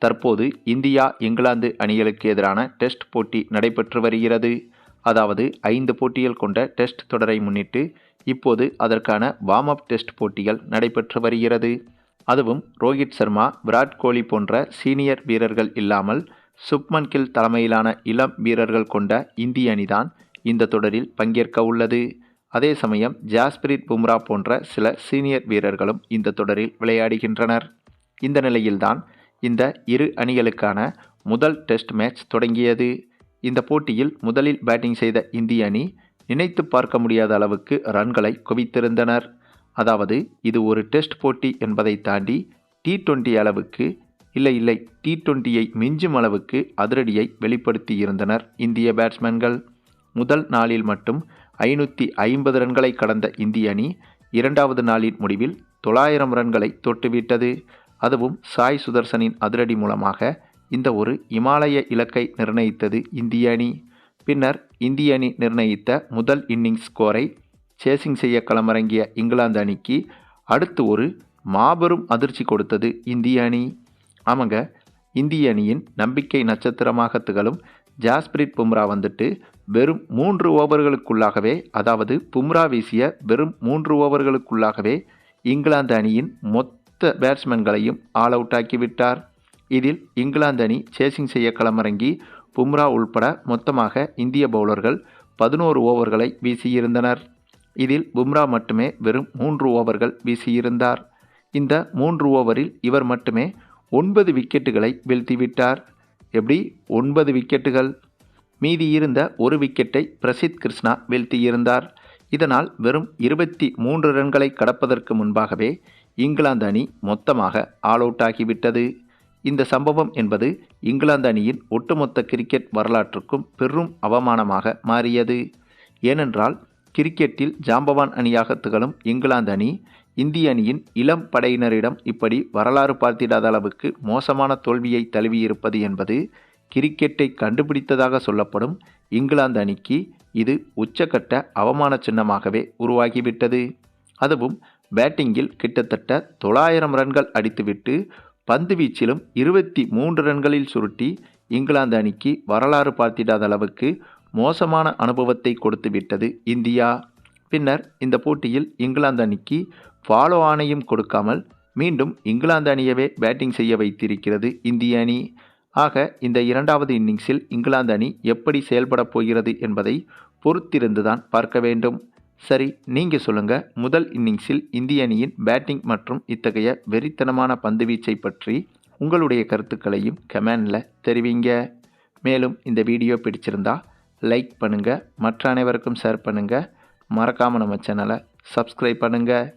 தற்போது இந்தியா இங்கிலாந்து அணிகளுக்கு எதிரான டெஸ்ட் போட்டி நடைபெற்று வருகிறது. அதாவது 5 போட்டிகள் கொண்ட டெஸ்ட் தொடரை முன்னிட்டு இப்போது அதற்கான வார்ம் அப் டெஸ்ட் போட்டிகள் நடைபெற்று வருகிறது. அதுவும் ரோஹித் சர்மா, விராட் கோலி போன்ற சீனியர் வீரர்கள் இல்லாமல் சுப்மன் கில் தலைமையிலான இளம் வீரர்கள் கொண்ட இந்திய அணிதான் இந்த தொடரில் பங்கேற்க உள்ளது. அதே சமயம் ஜஸ்பிரீத் பும்ரா போன்ற சில சீனியர் வீரர்களும் இந்த தொடரில் விளையாடுகின்றனர். இந்த நிலையில்தான் இந்த இரு அணிகளுக்கான முதல் டெஸ்ட் மேட்ச் தொடங்கியது. இந்த போட்டியில் முதலில் பேட்டிங் செய்த இந்திய அணி நினைத்து பார்க்க முடியாத அளவுக்கு ரன்களை குவித்திருந்தனர். அதாவது இது ஒரு டெஸ்ட் போட்டி என்பதை தாண்டி T20 அளவுக்கு இல்லை T20யை மிஞ்சும் அளவுக்கு அதிரடியை வெளிப்படுத்தி இருந்தனர் இந்திய பேட்ஸ்மேன்கள். முதல் நாளில் மட்டும் 550 ரன்களை கடந்த இந்திய அணி இரண்டாவது நாளின் முடிவில் 900 ரன்களை தொட்டுவிட்டது. அதுவும் சாய் சுதர்சனின் அதிரடி மூலமாக இந்த ஒரு இமாலய இலக்கை நிர்ணயித்தது இந்திய அணி. பின்னர் இந்திய அணி நிர்ணயித்த முதல் இன்னிங்ஸ் ஸ்கோரை சேசிங் செய்ய களமிறங்கிய இங்கிலாந்து அணிக்கு அடுத்து ஒரு மாபெரும் அதிர்ச்சி கொடுத்தது இந்திய அணி. ஆமாங்க, இந்திய அணியின் நம்பிக்கை நட்சத்திரமாக திகழும் ஜஸ்பிரீத் பும்ரா வந்துட்டு வெறும் 3 ஓவர்களுக்குள்ளாகவே, அதாவது பும்ரா வீசிய வெறும் 3 ஓவர்களுக்குள்ளாகவே இங்கிலாந்து அணியின் மொத்த பேட்ஸ்மேன்களையும் ஆல் அவுட் ஆக்கிவிட்டார். இதில் இங்கிலாந்து அணி சேசிங் செய்ய களமிறங்கி பும்ரா உள்பட மொத்தமாக இந்திய பவுலர்கள் 11 ஓவர்களை வீசியிருந்தனர். இதில் பும்ரா மட்டுமே வெறும் 3 ஓவர்கள் வீசியிருந்தார். இந்த 3 ஓவரில் இவர் மட்டுமே 9 விக்கெட்டுகளை வீழ்த்திவிட்டார். எப்படி 9 விக்கெட்டுகள்? மீதி இருந்த ஒரு விக்கெட்டை பிரசித் கிருஷ்ணா வீழ்த்தியிருந்தார். இதனால் வெறும் 23 ரன்களை கடப்பதற்கு முன்பாகவே இங்கிலாந்து அணி மொத்தமாக ஆல் அவுட் ஆகிவிட்டது. இந்த சம்பவம் என்பது இங்கிலாந்து அணியின் ஒட்டுமொத்த கிரிக்கெட் வரலாற்றுக்கும் பெரும் அவமானமாக மாறியது. ஏனென்றால் கிரிக்கெட்டில் ஜாம்பவான் அணியாக திகழும் இங்கிலாந்து அணி இந்திய அணியின் இளம் படையினரிடம் இப்படி வரலாறு பார்த்திடாத அளவுக்கு மோசமான தோல்வியை தழுவியிருப்பது என்பது கிரிக்கெட்டை கண்டுபிடித்ததாக சொல்லப்படும் இங்கிலாந்து அணிக்கு இது உச்சக்கட்ட அவமான சின்னமாகவே உருவாகிவிட்டது. அதுவும் பேட்டிங்கில் கிட்டத்தட்ட 900 ரன்கள் அடித்துவிட்டு பந்து வீச்சிலும் 23 ரன்களில் சுருட்டி இங்கிலாந்து அணிக்கு வரலாறு பார்த்திடாத அளவுக்கு மோசமான அனுபவத்தை கொடுத்துவிட்டது இந்தியா. பின்னர் இந்த போட்டியில் இங்கிலாந்து அணிக்கு ஃபாலோ ஆனையும் கொடுக்காமல் மீண்டும் இங்கிலாந்து அணியவே பேட்டிங் செய்ய வைத்திருக்கிறது இந்திய அணி. ஆக இந்த இரண்டாவது இன்னிங்ஸில் இங்கிலாந்து அணி எப்படி செயல்பட போகிறது என்பதை பொறுத்திருந்துதான் பார்க்க வேண்டும். சரி, நீங்கள் சொல்லுங்கள், முதல் இன்னிங்ஸில் இந்திய அணியின் பேட்டிங் மற்றும் இத்தகைய வெறித்தனமான பந்துவீச்சை பற்றி உங்களுடைய கருத்துக்களையும் கமெண்டில் தெரிவிங்க. மேலும் இந்த வீடியோ பிடிச்சிருந்தா லைக் பண்ணுங்கள், மற்ற அனைவருக்கும் ஷேர் பண்ணுங்கள், மறக்காமல் நம்ம சேனலை சப்ஸ்கிரைப் பண்ணுங்கள்.